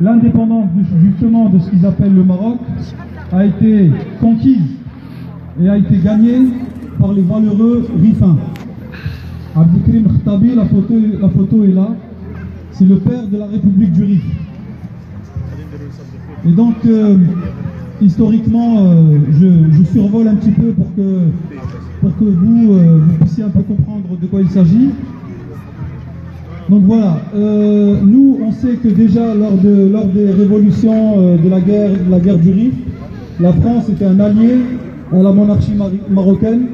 L'indépendance justement de ce qu'ils appellent le Maroc a été conquise et a été gagnée par les valeureux rifins. Abdelkrim Khattabi, la photo est là, c'est le père de la République du Rif. Et donc, historiquement, je survole un petit peu pour que vous puissiez un peu comprendre de quoi il s'agit. Donc voilà, nous on sait que déjà lors des révolutions de la guerre du Rif, la France était un allié à la monarchie marocaine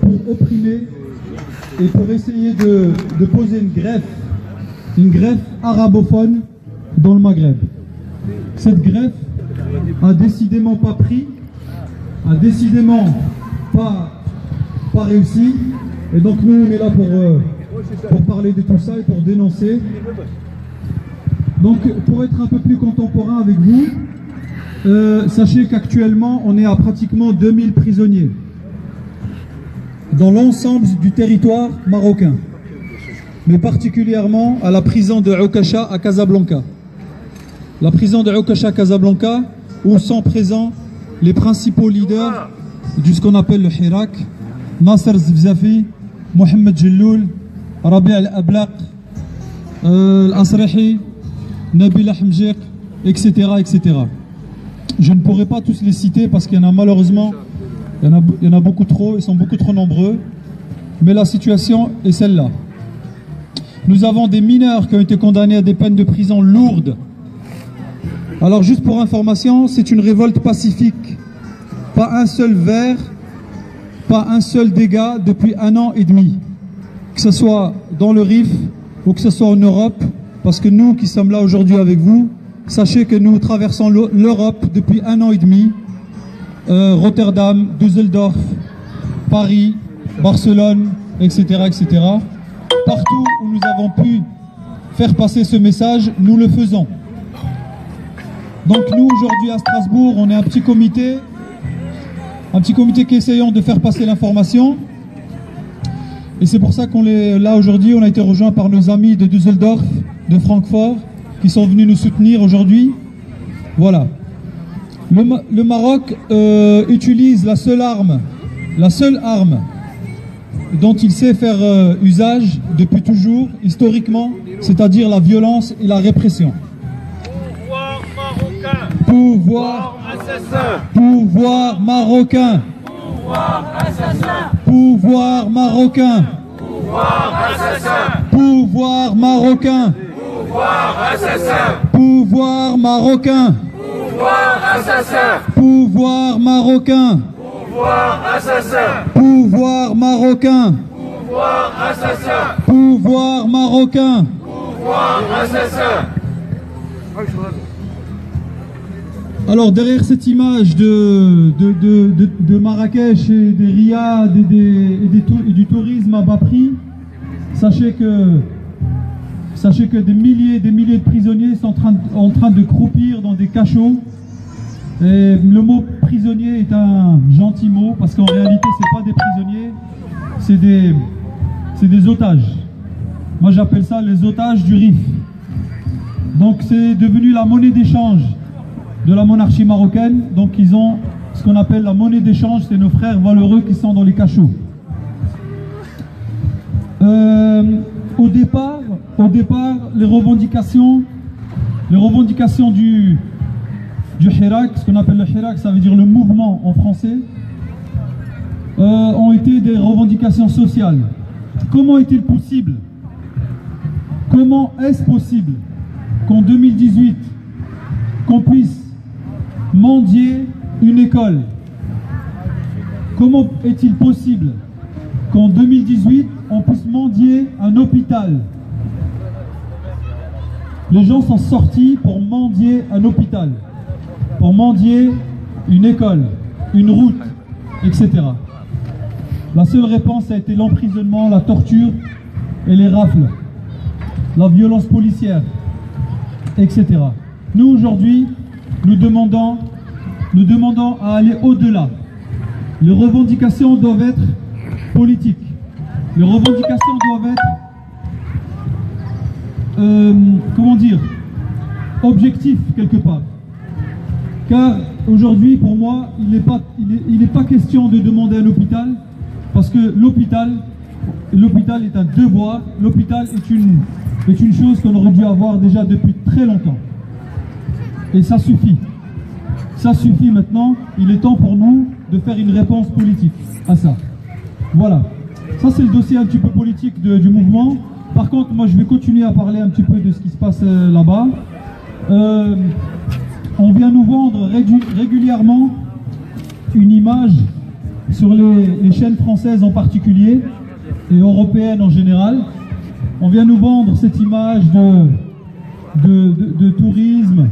pour opprimer et pour essayer de poser une greffe arabophone dans le Maghreb. Cette greffe a décidément pas pris, a décidément pas réussi, et donc nous on est là pour parler de tout ça et pour dénoncer. Donc pour être un peu plus contemporain avec vous, sachez qu'actuellement on est à pratiquement 2000 prisonniers dans l'ensemble du territoire marocain, mais particulièrement à la prison de Oukacha à Casablanca. La prison de Oukacha à Casablanca, où sont présents les principaux leaders de ce qu'on appelle le Hirak, Nasser Zfzafi, Mohamed Jelloul, Rabi al-Ablaq, Al-Asrahi, Nabil Ahmjiq, etc., etc. Je ne pourrai pas tous les citer parce qu'il y en a malheureusement, il y en a beaucoup trop, ils sont beaucoup trop nombreux, mais la situation est celle-là. Nous avons des mineurs qui ont été condamnés à des peines de prison lourdes. Alors juste pour information, c'est une révolte pacifique. Pas un seul verre, pas un seul dégât depuis 1 an et demi. Que ce soit dans le Rif ou que ce soit en Europe, parce que nous qui sommes là aujourd'hui avec vous, sachez que nous traversons l'Europe depuis 1 an et demi. Rotterdam, Düsseldorf, Paris, Barcelone, etc., etc. Partout où nous avons pu faire passer ce message, nous le faisons. Donc nous aujourd'hui à Strasbourg, on est un petit comité qui essayons de faire passer l'information. Et c'est pour ça qu'on est là aujourd'hui. On a été rejoint par nos amis de Düsseldorf, de Francfort, qui sont venus nous soutenir aujourd'hui. Voilà. Le Maroc utilise la seule arme dont il sait faire usage depuis toujours, historiquement, c'est-à-dire la violence et la répression. Pouvoir assassin. Pouvoir marocain. Pouvoir assassin. Pouvoir marocain. Pouvoir assassin. Pouvoir marocain. Pouvoir assassin. Pouvoir marocain. Pouvoir assassin. Pouvoir marocain. Pouvoir assassin. Pouvoir marocain. Pouvoir assassin. Pouvoir marocain. Pouvoir assassin. Alors derrière cette image de Marrakech et des riades et du tourisme à bas prix, sachez que des milliers de prisonniers sont en train de croupir dans des cachots. Et le mot prisonnier est un gentil mot parce qu'en réalité c'est pas des prisonniers, c'est des otages. Moi j'appelle ça les otages du Rif. Donc c'est devenu la monnaie d'échange de la monarchie marocaine. Donc ils ont ce qu'on appelle la monnaie d'échange, c'est nos frères valeureux qui sont dans les cachots. Au départ, les revendications du Hirak, ce qu'on appelle le Hirak, ça veut dire le mouvement en français, ont été des revendications sociales. Comment est-il possible? Comment est-ce possible qu'en 2018, qu'on puisse mendier une école? Comment est-il possible qu'en 2018, on puisse mendier un hôpital? Les gens sont sortis pour mendier un hôpital, pour mendier une école, une route, etc. La seule réponse a été l'emprisonnement, la torture et les rafles, la violence policière, etc. Nous aujourd'hui, nous demandons à aller au-delà. Les revendications doivent être politiques. Les revendications doivent être, comment dire, objectif quelque part. Car aujourd'hui, pour moi, il n'est pas question de demander un hôpital, parce que l'hôpital est un devoir, l'hôpital est une chose qu'on aurait dû avoir déjà depuis très longtemps. Et ça suffit. Ça suffit maintenant, il est temps pour nous de faire une réponse politique à ça. Voilà. Ça c'est le dossier un petit peu politique du mouvement. Par contre, moi je vais continuer à parler un petit peu de ce qui se passe là-bas. On vient nous vendre régulièrement une image sur les chaînes françaises en particulier et européennes en général. On vient nous vendre cette image de tourisme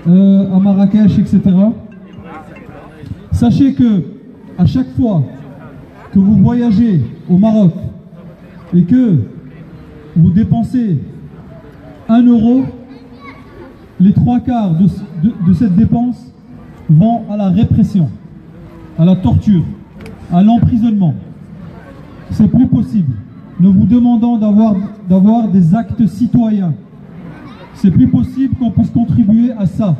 à Marrakech, etc. Sachez que à chaque fois que vous voyagez au Maroc et que vous dépensez 1 euro, les 3/4 de cette dépense vont à la répression, à la torture, à l'emprisonnement. C'est plus possible. Nous vous demandons d'avoir des actes citoyens. C'est plus possible qu'on puisse contribuer à ça.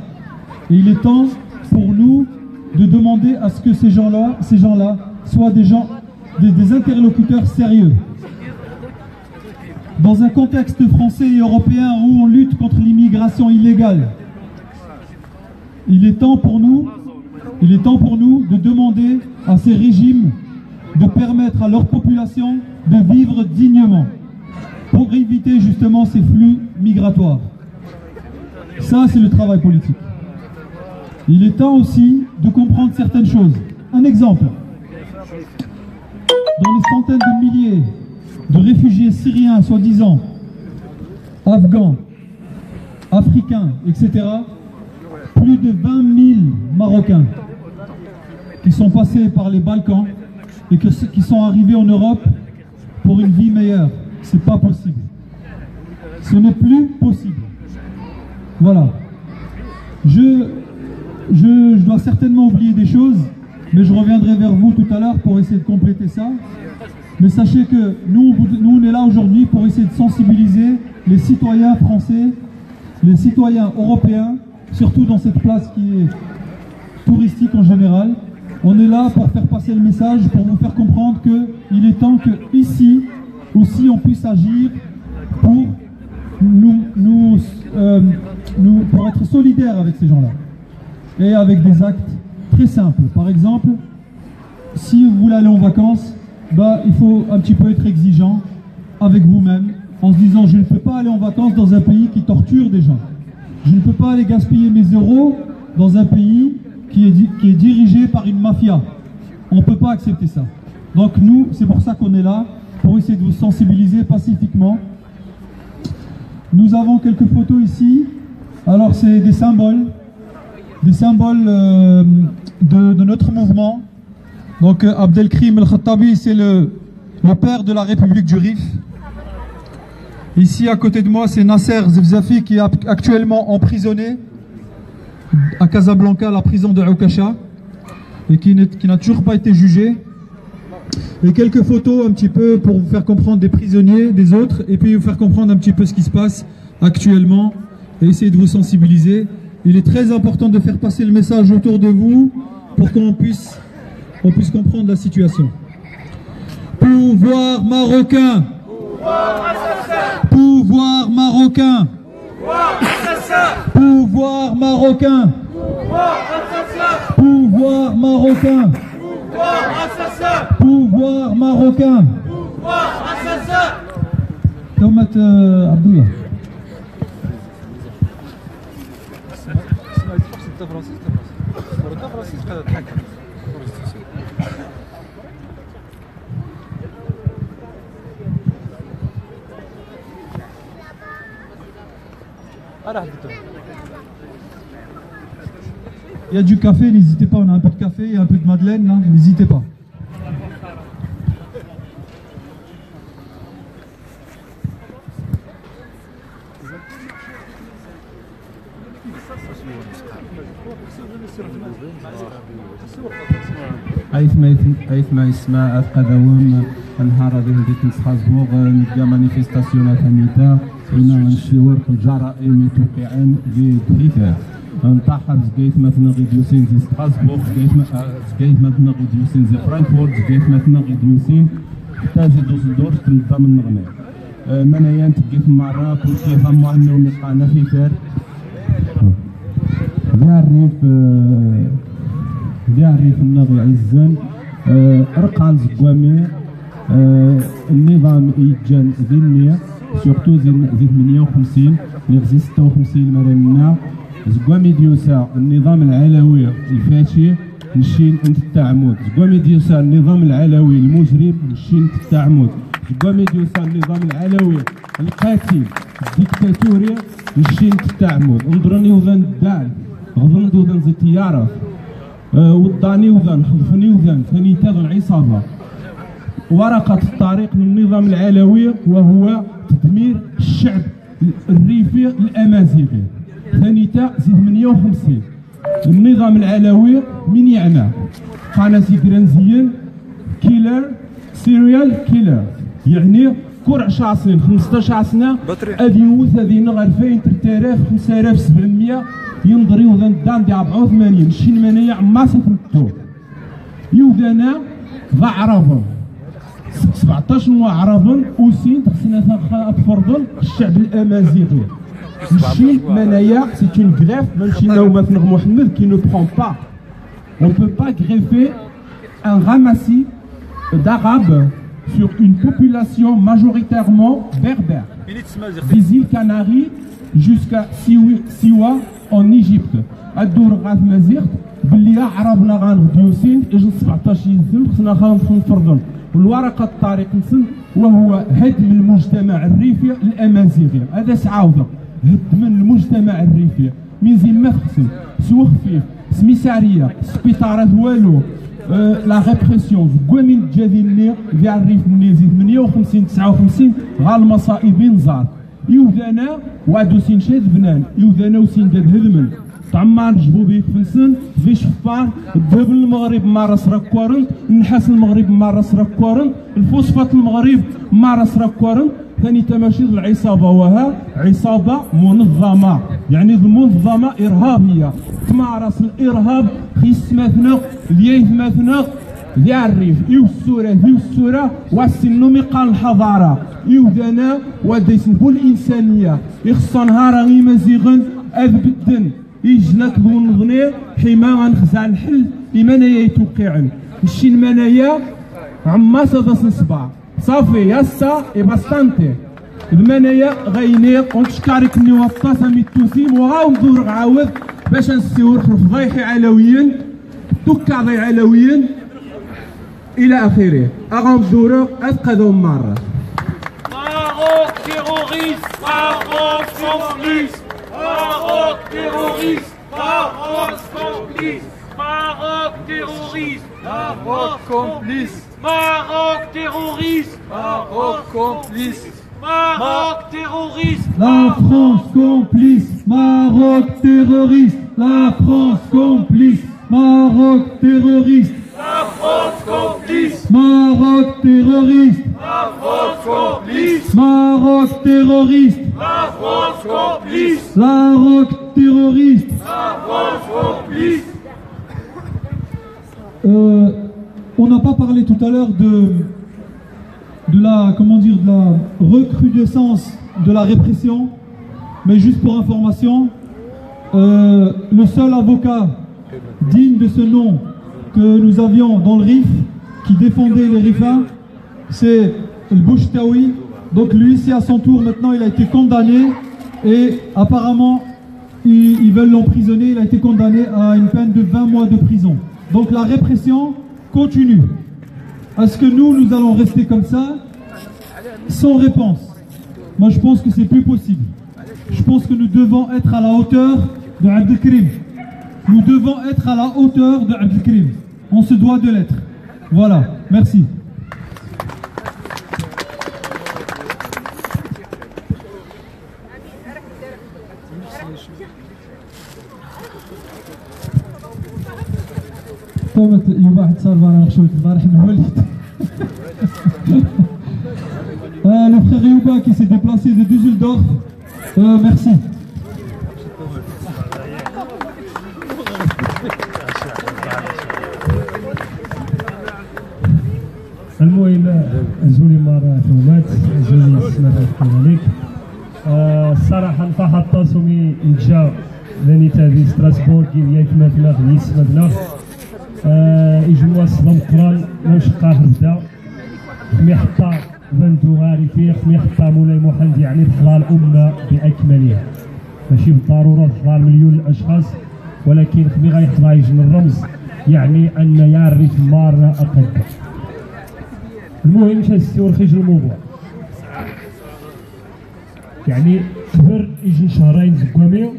Et il est temps pour nous de demander à ce que ces gens-là soient des interlocuteurs sérieux. Dans un contexte français et européen où on lutte contre l'immigration illégale, il est temps pour nous de demander à ces régimes de permettre à leur population de vivre dignement pour éviter justement ces flux migratoires. Ça, c'est le travail politique. Il est temps aussi de comprendre certaines choses. Un exemple. Dans les centaines de milliers de réfugiés syriens, soi-disant, afghans, africains, etc., plus de 20 000 Marocains qui sont passés par les Balkans et qui sont arrivés en Europe pour une vie meilleure. C'est pas possible. Ce n'est plus possible. Voilà. Je dois certainement oublier des choses, mais je reviendrai vers vous tout à l'heure pour essayer de compléter ça. Mais sachez que nous on est là aujourd'hui pour essayer de sensibiliser les citoyens français, les citoyens européens, surtout dans cette place qui est touristique en général. On est là pour faire passer le message, pour vous faire comprendre qu'il est temps qu'ici aussi on puisse agir pour pour être solidaires avec ces gens-là. Et avec des actes très simples. Par exemple, si vous voulez aller en vacances, il faut un petit peu être exigeant avec vous-même, en se disant je ne peux pas aller en vacances dans un pays qui torture des gens. Je ne peux pas aller gaspiller mes euros dans un pays qui est dirigé par une mafia. On ne peut pas accepter ça. Donc nous, c'est pour ça qu'on est là, pour essayer de vous sensibiliser pacifiquement. Nous avons quelques photos ici. Alors c'est des symboles de notre mouvement. Donc Abdelkrim El-Khattabi, c'est le père de la République du Rif. Ici à côté de moi, c'est Nasser Zefzafi qui est actuellement emprisonné à Casablanca, la prison de Aoukasha, et qui n'a toujours pas été jugé. Et quelques photos un petit peu pour vous faire comprendre des prisonniers, des autres, et puis vous faire comprendre un petit peu ce qui se passe actuellement et essayer de vous sensibiliser. Il est très important de faire passer le message autour de vous pour qu'on puisse comprendre la situation. Pouvoir marocain. Pouvoir marocain. Pouvoir marocain. Pouvoir marocain. Pouvoir marocain. Tomat Abdullah. Il y a du café, n'hésitez pas, on a un peu de café, il y a un peu de madeleine, n'hésitez pas. أيثما يسمع أفقدهم نهار هذه ديك ستراسبورغ نلقى مانيفيستاسيونات هنيتا هنا نشيور الجرائم توقعا للدفاع نطاحب زكايت مثلا غيديوسين زي ستراسبورغ زكايت مثلا غيديوسين زي فرانكفورت زكايت مثلا غيديوسين حتى زي دوسلدورف تنظم النغمة منايا نتقيت مرة كل كيف معنا ونلقانا في فار ديال الريف الناضي عزان رقان زكوامي النظام يجان ذنيا سورتو زي 58 اللي غزي 56 مرنا زكوامي ديوسا النظام العلوي الفاشي نشين انت التعمد زكوامي ديوسا النظام العلوي المجرم نشين انت التعمد زكوامي ديوسا النظام العلوي القاتل الديكتاتوري نشين انت التعمد انظرني وذن الدال غضن دوذن زي تيارة وضعني وذن خلفني وذن ثاني تاذن عصابة ورقة الطريق للنظام العلوي وهو تدمير الشعب الريفي الأمازيغي ثاني تا زي 58 النظام العلوي من يعنى قناة جرانزيين كيلر سيريال كيلر يعني كور 10 سنين 15 سنة هذه يوث هذه نغ 2000 3000 5700 ينظري وذن دام دي 84 شين منايا عماسة الطول يوذانا ذا عربا 17 نوع عربا وسين تخصنا ثاقها أتفرضل الشعب الأمازيغي الشين منايا سي اون غريف ماشي نوما في محمد كي نو برون با on peut pas greffer un ramassis d'arabes sur une population majoritairement berbère des îles Canaries jusqu'à Siwa en Égypte. الدور غاث مازيغت باللي عربنا غنغديوسين اجل 17 ينزل خصنا غنفرضن والورقه الطريق نسن وهو هدم المجتمع الريفي الامازيغي هذا سعاوده هدم المجتمع الريفي من زين ما تقسم سوا خفيف سميساريه سبيطارات والو لا ريبريسيون كوامين جاديني ديال الريف النيزي 58 59 غا المصائب نزار يوذانا وعدو سين شاد بنان يوذانا وسين داد هدمن طعمان جبو بيه فلسن في شفان الذهب المغرب مارس راكوارن النحاس المغرب مارس راكوارن الفوسفات المغرب مارس راكوارن ثاني تماشيط العصابة وها عصابة منظمة يعني منظمة إرهابية تمارس الإرهاب خيس مثنق ليث مثنق ذي الريف إيو السورة والسنو مقال الحضارة إيو ذانا وديسنبو الإنسانية إخصى نهارا غيمازيغن أذبدن يجنك ذو نغني حما غنخزع الحل إمانايا يتوقعن الشين منايا عماسة دا سنسبع صافي ياسا إباستانتي المنايا غيني ونشكارك ني وطاسة ميتوسيم وغاو ندور عاود باش نسيور خلف ضيحي علويين توكاضي علويين إلى آخره أغام دورو أتقدوا مرة Maroc terroriste, Maroc complice, Maroc terroriste, Maroc complice, Maroc terroriste, Maroc complice, Maroc terroriste, Maroc complice, Maroc terroriste. La France complice, Maroc terroriste, la France complice, Maroc terroriste. La France complice, Maroc terroriste, la France complice, Maroc terroriste, la France complice, Maroc terroriste. la France complice. On n'a pas parlé tout à l'heure de la, comment dire, de la recrudescence de la répression, mais juste pour information, le seul avocat digne de ce nom que nous avions dans le RIF, qui défendait les RIFAs, c'est le Bouchtaoui. Donc lui, c'est à son tour maintenant, il a été condamné et apparemment ils veulent l'emprisonner. Il a été condamné à une peine de 20 mois de prison. Donc la répression continue. Est-ce que nous allons rester comme ça, sans réponse? Moi je pense que c'est plus possible. Je pense que nous devons être à la hauteur de Abdelkrim. Nous devons être à la hauteur de Abdelkrim. On se doit de l'être. Voilà, merci. تومت يوم واحد صار معنا نخشوت البارح من الوليد. Le frère Yuba qui s'est déplacé de Düsseldorf. Merci. المهم زولي مرة تومات زولي سمعت عليك الصراحة نطاح الطاسومي نجا لاني تابي ستراسبورغ ياك مثلا غنيس مثلا يجموا الصدام قران واش قاهر بدا خمي حتى بندو غاري فيه خمي حتى مولاي محمد يعني تحضر الأمة بأكملها ماشي بالضرورة تحضر مليون الأشخاص ولكن خمي غيحضر يجن الرمز يعني أن يعرف مرة أقل. المهم شا ورخيج الموضوع يعني كبر يجن شهرين زكوامي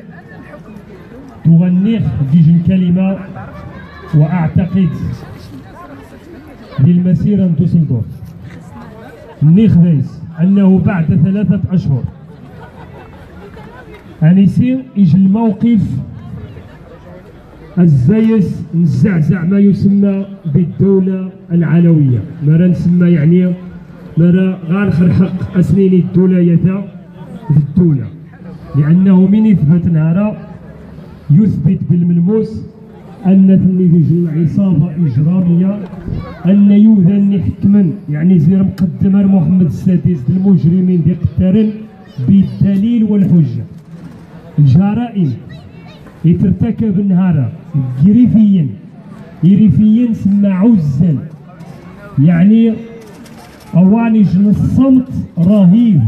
تغنيخ ديجن كلمة وأعتقد للمسيرة دوسلدورف النيخ بيس أنه بعد 3 أشهر أنيسين يجي الموقف الزايس نزعزع ما يسمى بالدولة العلوية مرة نسمى يعني مرة غنخر حق أسنين الدولة يتا في الدولة لأنه من يثبت نهارا يثبت بالملموس أن في عصابة إجرامية أن يوذن حكما يعني زير مقدمة محمد السادس المجرمين دي قتارن بالدليل والحجة. الجرائم يترتكب النهار يريفيا سما عزل يعني أواني جن الصمت رهيب.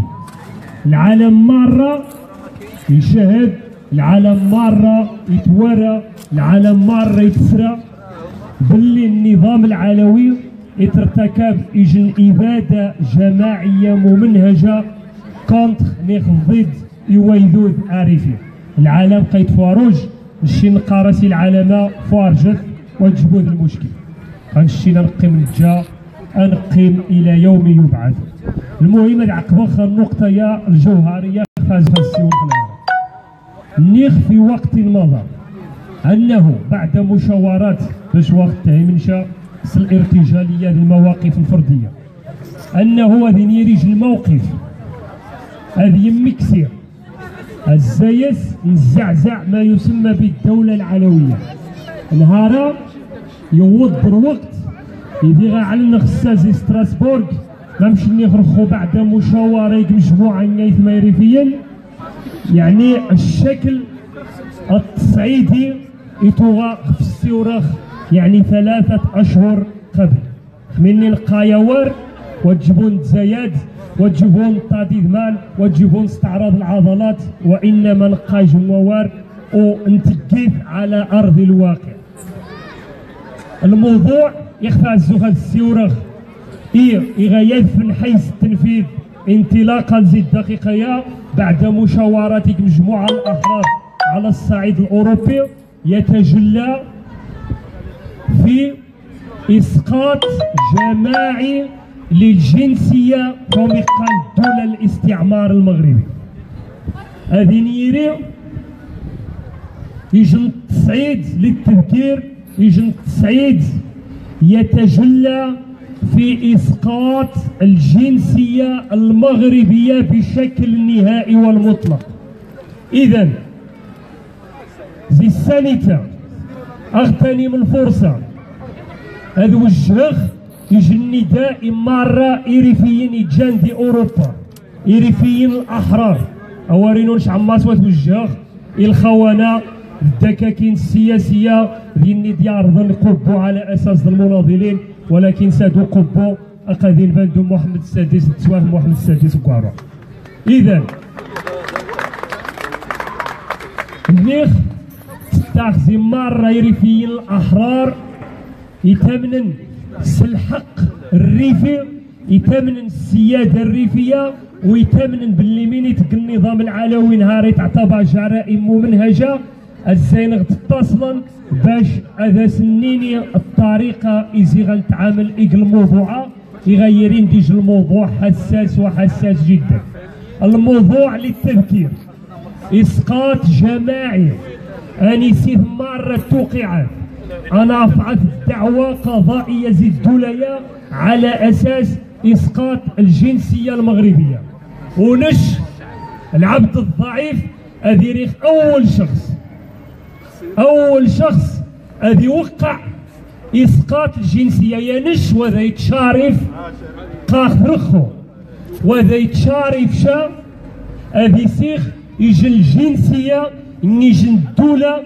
العالم مرة يشاهد العالم مرة يتورى العالم مرة يتسرى باللي النظام العلوي يترتكب يجن إبادة جماعية ممنهجة كونتر نيخ ضد يويدود عارفين. العالم قيد فاروج نشي نقارسي العالم فارجت وتجبود المشكل غنشي نقيم الجا نقيم إلى يوم يبعث. المهم العقبة النقطة يا الجوهرية فازها السيور النيخ في وقت مضى أنه بعد مشاورات باش وقت منشا الارتجالية للمواقف الفردية أنه هذه يريج الموقف هذه يمكسير الزايس نزعزع ما يسمى بالدولة العلوية. نهارا يوض الوقت يدي على خصازي ستراسبورغ غنمشي نخرجو بعد مشاورة مجموعة نيث ميريفيا يعني الشكل التصعيدي يتوغا في السيوراخ يعني 3 أشهر قبل مني القايوار وتجيبون تزايد وتجيبون طاديدمان وتجيبون استعراض العضلات وإنما نقاي جموار ونتقيف على أرض الواقع. الموضوع يخفى الزوخة السيوراخ يغيث من حيث التنفيذ انطلاقا زي الدقيقة بعد مشاورات مجموعة الأحرار على الصعيد الأوروبي يتجلى في إسقاط جماعي للجنسية وفقا دولة الاستعمار المغربي. هذه نيري يجن التصعيد للتذكير يجن التصعيد يتجلى في إسقاط الجنسية المغربية بشكل نهائي والمطلق. إذن زي السانيتا أغتنم الفرصة أذوجه يجي النداء مرة إيريفيين يجان دي أوروبا إيريفيين الأحرار أورينوش عماس وتوجه الخونة الدكاكين السياسية ديال ديار ظن قبو على أساس المناضلين ولكن سادو قبو أقادين بندو محمد السادس تسواه محمد السادس وكارو. إذن النيخ تاخذي مرة يريفيين الأحرار يتمنن الحق الريفي يتمنن السيادة الريفية ويتمنن باللي مين يتقل النظام العلوي نهار تعتبر جرائم ممنهجة الزينغ تتصلا باش هذا سنيني الطريقة إزي غنتعامل الموضوع يغيرين ديج الموضوع حساس وحساس جدا. الموضوع للتذكير إسقاط جماعي أنيسي مرة توقعت أنا رفعت دعوى قضائية زيد دولاية على أساس إسقاط الجنسية المغربية، ونش العبد الضعيف أذي ريخ أول شخص أذي وقع إسقاط الجنسية ينش وذا يتشارف قاخ رخو وذا يتشارف شا أذي سيخ يجن الجنسية يجن الدولة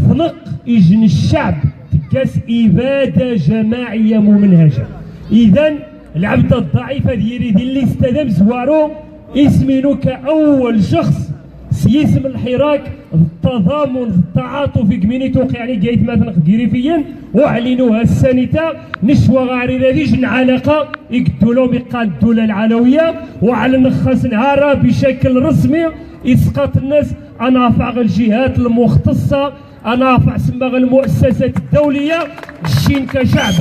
ثنق يجن الشعب تكاس إبادة جماعية ممنهجة. إذن العبد الضعيف هذه يريد اللي استدام زوارو اسمينو كأول شخص سيسم الحراك التضامن التعاطف كميني توقع يعني جايت مثلا قريفيا واعلنوها السنة نشوى غاري راديج علاقة يقدوا لهم يقال الدولة العلوية وعلى خاص نهارها بشكل رسمي اسقاط الناس انافع الجهات المختصة انافع سماغ المؤسسات الدولية الشين كشعب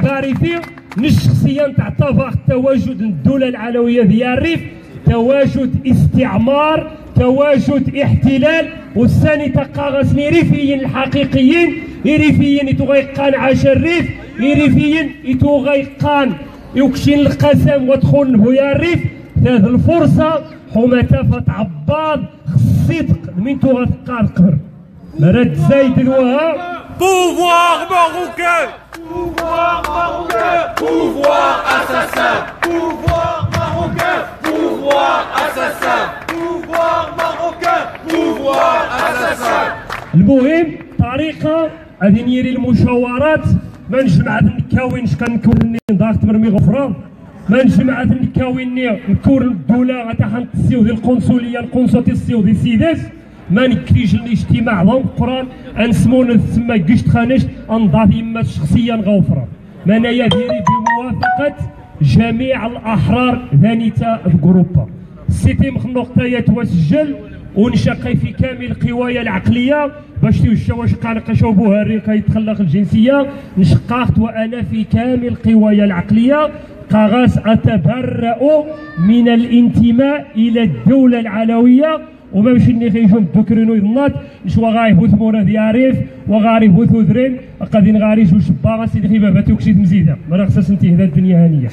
عارفي مش شخصيا تعتبر التواجد الدولة العلوية ديال الريف تواجد استعمار تواجد احتلال والثاني تقاغسني ريفيين الحقيقيين ريفيين يتغيقان عاش الريف ريفيين يتغيقان يكشين القسم ودخول بويا الريف هذه الفرصة حماتة عباض الصدق من تغتقى القبر مراد زايد الوهاب Pouvoir marocain! Pouvoir marocain! Pouvoir assassin! Pouvoir marocain! Pouvoir assassin! Pouvoir marocain! Pouvoir assassin! المهم طريقة غادي نيري المشاورات ما نجمع النكاوين كنكون ضغط مرمي غفران ما نجمع النكاوين نكون الدولة غتاحن تسيو ديال القنصلية تسيو ديال السيدات ما نكريش الاجتماع ضم القران انسمون تسمى قشت خانش انضاف يما شخصيا غوفرا منايا ديري بموافقه جميع الاحرار ذانيتا الجروبا السيتي مخنوق يتوسجل ونشقي في كامل القوايا العقليه باش توجه واش قالق شوبوها الريقه يتخلق الجنسيه نشقاخت وانا في كامل القوايا العقليه قاغاس اتبرأ من الانتماء الى الدوله العلويه وما مشي اللي خيجون الذكرين ويضنات نشوا غايبو ثمورة دياريف وغاريبو ثوذرين قادين غاريش وشباغا سيدي خيبا باتو كشيت مزيدة ما خصها انتهى الدنيا هانية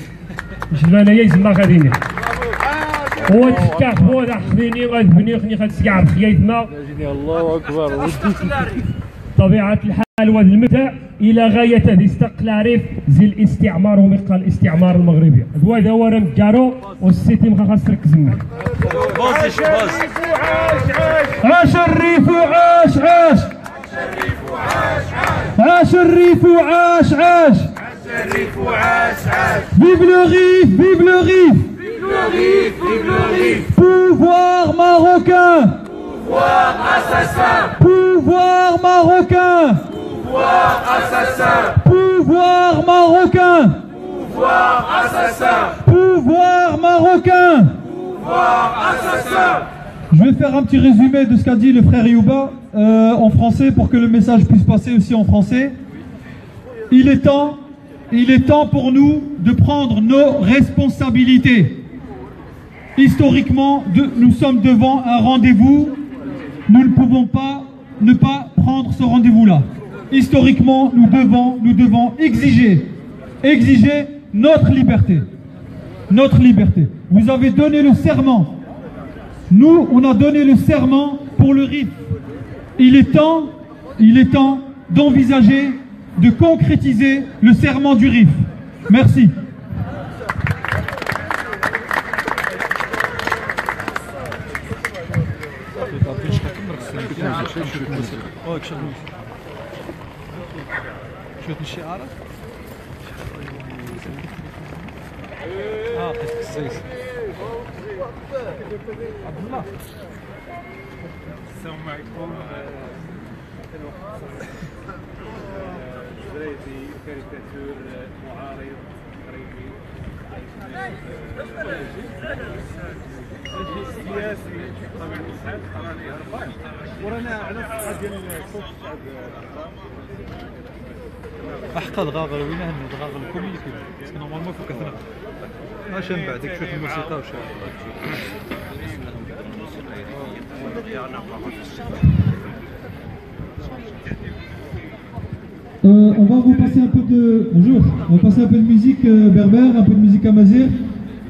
مش انايا يزما غاديني هو تشكاك هو ذا خذيني غادبني خني خد سكعب خيايتما الله اكبر طبيعة الحال وهذا المدى إلى غاية هذه استقلاريف زي الاستعمار ومقال الاستعمار المغربي هذا هو راه مكارو والسيتي ما خاص تركز معاه عاش الريف وعاش عاش عاش الريف وعاش عاش الريف وعاش عاش Vive le Rif, vive le Rif. Vive le Rif, vive le Rif. Pouvoir marocain. Pouvoir assassin. Pouvoir marocain. Pouvoir assassin. Pouvoir marocain. Pouvoir assassin. Pouvoir marocain. Pouvoir assassin. Je vais faire un petit résumé de ce qu'a dit le frère Youba en français pour que le message puisse passer aussi en français. Il est temps pour nous de prendre nos responsabilités. Historiquement, nous sommes devant un rendez-vous. Nous ne pouvons pas ne pas prendre ce rendez-vous-là. Historiquement, nous devons exiger notre liberté. Notre liberté. Vous avez donné le serment. Nous, on a donné le serment pour le RIF. Il est temps d'envisager, de concrétiser le serment du RIF. Merci. السلام عليكم. زريدي كاريكاتور معارض قريبي سياسي بطبيعة الحال قراني هربان ورانا على الصحة ديال صوت الشعب احقا دغاغر وين هن دغاغر الكوميونيتي باسكو نورمالمون فوق كثر اش من بعد شوف الموسيقى وشوف On va vous passer un peu de bonjour. On va passer un peu de musique berbère, un peu de musique amazigh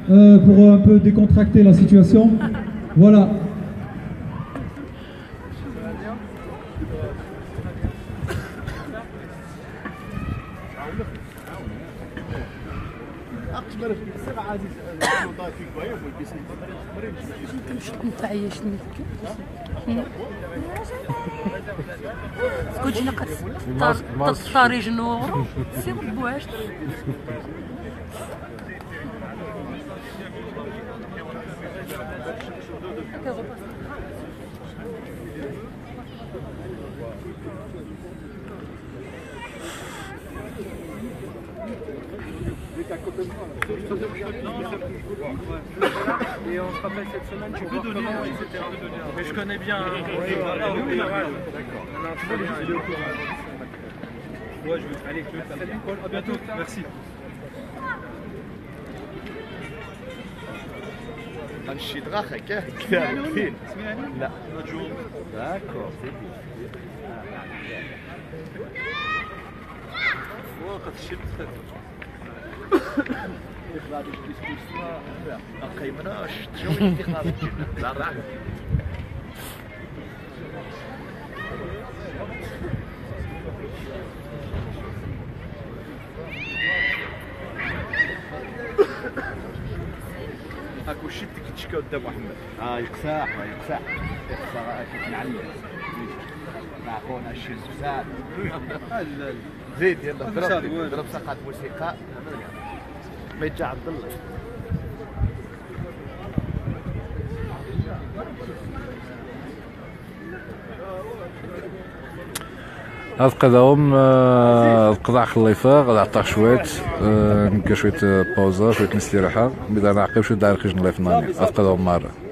pour un peu décontracter la situation. Voilà. كنت نقص تطفاري نور سي بواش Et on se rappelle cette semaine, tu peux donner, etc. Mais je connais bien. Oui, d'accord. Ouais, je vais aller. Salut Paul, à bientôt. Merci. هنشي دغاخة كاين لا داكور وقت الشد إخراج الكسكس ما قيمناش شنو إخراج لا راح هاكو شدك تشكى قدام محمد يقساح يقساح كيف نعلم مع خونا الشيخ سعد زيد يلا ضرب سقط موسيقى ما يجي عبد الله هاد قداهم القضاء خليفه غادي عطاه شويه نبقى شويه باوزا شويه الاستراحه بدنا نعقب شويه داير خرج نلايف ناني هاد قداهم مره